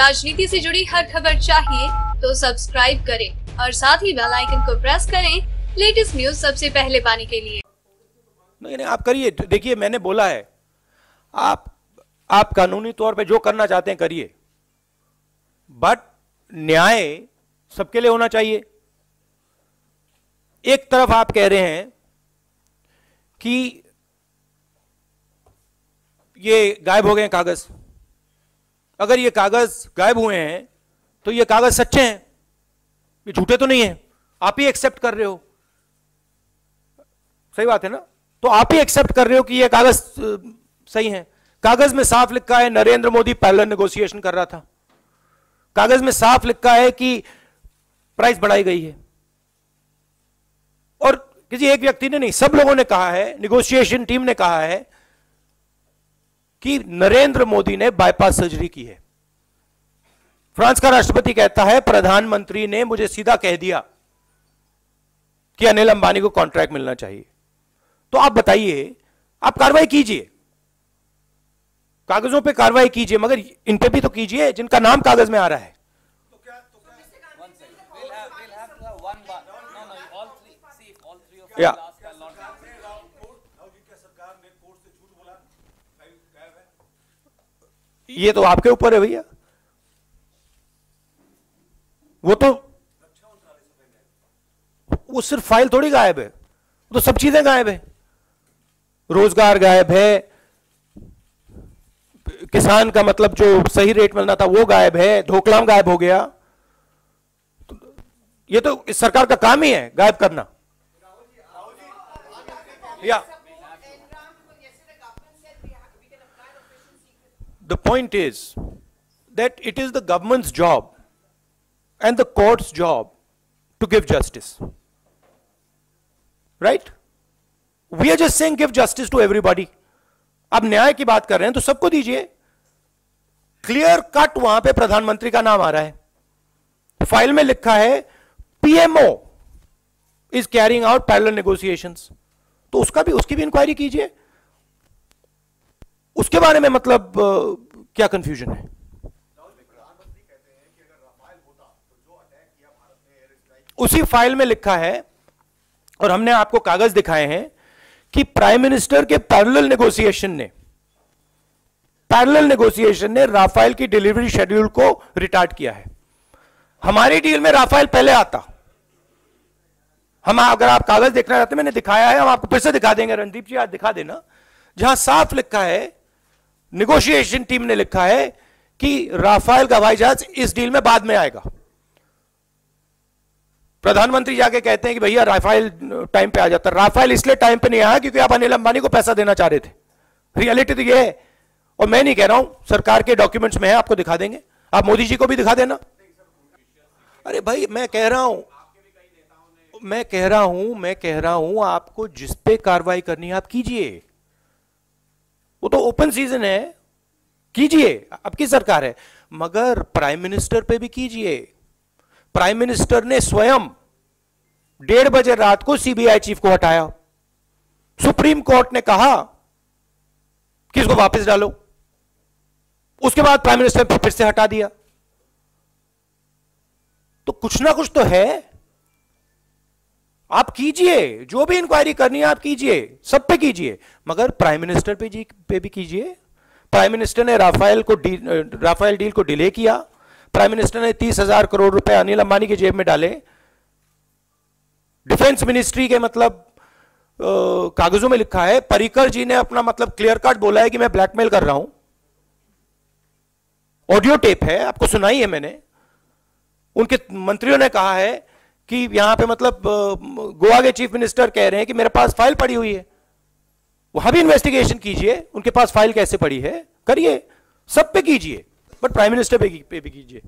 राजनीति से जुड़ी हर खबर चाहिए तो सब्सक्राइब करें और साथ ही बेल आइकन को प्रेस करें लेटेस्ट न्यूज सबसे पहले पाने के लिए। नहीं, आप करिए। देखिए, मैंने बोला है, आप कानूनी तौर पे जो करना चाहते हैं करिए, बट न्याय सबके लिए होना चाहिए। एक तरफ आप कह रहे हैं कि ये गायब हो गए कागज। अगर ये कागज गायब हुए हैं तो ये कागज सच्चे हैं, ये झूठे तो नहीं हैं। आप ही एक्सेप्ट कर रहे हो, सही बात है ना? तो आप ही एक्सेप्ट कर रहे हो कि ये कागज सही है। कागज में साफ लिखा है नरेंद्र मोदी पैरेलल नेगोशिएशन कर रहा था। कागज में साफ लिखा है कि प्राइस बढ़ाई गई है। और किसी एक व्यक्ति ने नहीं, सब लोगों ने कहा है, नेगोशिएशन टीम ने कहा है कि नरेंद्र मोदी ने बाईपास सर्जरी की है। फ्रांस का राष्ट्रपति कहता है प्रधानमंत्री ने मुझे सीधा कह दिया कि अनिल अंबानी को कॉन्ट्रैक्ट मिलना चाहिए। तो आप बताइए, आप कार्रवाई कीजिए, कागजों पे कार्रवाई कीजिए, मगर इन पे भी तो कीजिए जिनका नाम कागज में आ रहा है। या ये तो आपके ऊपर है भैया। वो सिर्फ फाइल थोड़ी गायब है, तो सब चीजें गायब है। रोजगार गायब है, किसान का मतलब जो सही रेट मिलना था वो गायब है, ढोकलाम गायब हो गया। तो ये तो इस सरकार का काम ही है गायब करना। या the point is that it is the government's job and the court's job to give justice, right? We are just saying give justice to everybody. अब न्याय की बात कर रहे हैं तो सबको दीजिए। क्लियर कट वहां पे प्रधानमंत्री का नाम आ रहा है, फाइल में लिखा है PMO is carrying out parallel negotiations. तो उसकी भी इंक्वायरी कीजिए। उसके बारे में मतलब क्या कंफ्यूजन है? उसी फाइल में लिखा है और हमने आपको कागज दिखाए हैं कि प्राइम मिनिस्टर के पैरेलल नेगोशिएशन ने राफेल की डिलीवरी शेड्यूल को रिटार्ड किया है। हमारी डील में राफेल पहले आता। अगर आप कागज देखना चाहते हैं, मैंने दिखाया है, हम आपको फिर से दिखा देंगे। रणदीप जी आज दिखा देना, जहां साफ लिखा है, नेगोशिएशन टीम ने लिखा है कि राफेल का हवाई जहाज इस डील में बाद में आएगा। प्रधानमंत्री जाके कहते हैं कि भैया राफेल टाइम पे आ जाता। राफेल इसलिए टाइम पे नहीं आया क्योंकि आप अनिल अंबानी को पैसा देना चाह रहे थे। रियलिटी तो ये है, और मैं नहीं कह रहा हूं, सरकार के डॉक्यूमेंट्स में है, आपको दिखा देंगे। आप मोदी जी को भी दिखा देना। अरे भाई, मैं कह रहा हूं आपको जिस पे कार्रवाई करनी है आप कीजिए। वो तो ओपन सीजन है, कीजिए, आपकी सरकार है। मगर प्राइम मिनिस्टर पे भी कीजिए। प्राइम मिनिस्टर ने स्वयं 1:30 बजे रात को सीबीआई चीफ को हटाया। सुप्रीम कोर्ट ने कहा कि इसको वापस डालो। उसके बाद प्राइम मिनिस्टर ने फिर से हटा दिया। तो कुछ ना कुछ तो है। आप कीजिए, जो भी इंक्वायरी करनी है आप कीजिए, सब पे कीजिए, मगर प्राइम मिनिस्टर पे भी कीजिए। प्राइम मिनिस्टर ने राफेल डील को डिले किया। प्राइम मिनिस्टर ने 30,000 करोड़ रुपए अनिल अंबानी की जेब में डाले। डिफेंस मिनिस्ट्री के मतलब कागजों में लिखा है, पर्रिकर जी ने अपना मतलब क्लियर कट बोला है कि मैं ब्लैकमेल कर रहा हूं। ऑडियो टेप है, आपको सुनाई है मैंने। उनके मंत्रियों ने कहा है कि यहां पे मतलब गोवा के चीफ मिनिस्टर कह रहे हैं कि मेरे पास फाइल पड़ी हुई है। वहां भी इन्वेस्टिगेशन कीजिए, उनके पास फाइल कैसे पड़ी है, करिए, सब पे कीजिए, बट प्राइम मिनिस्टर पे भी कीजिए।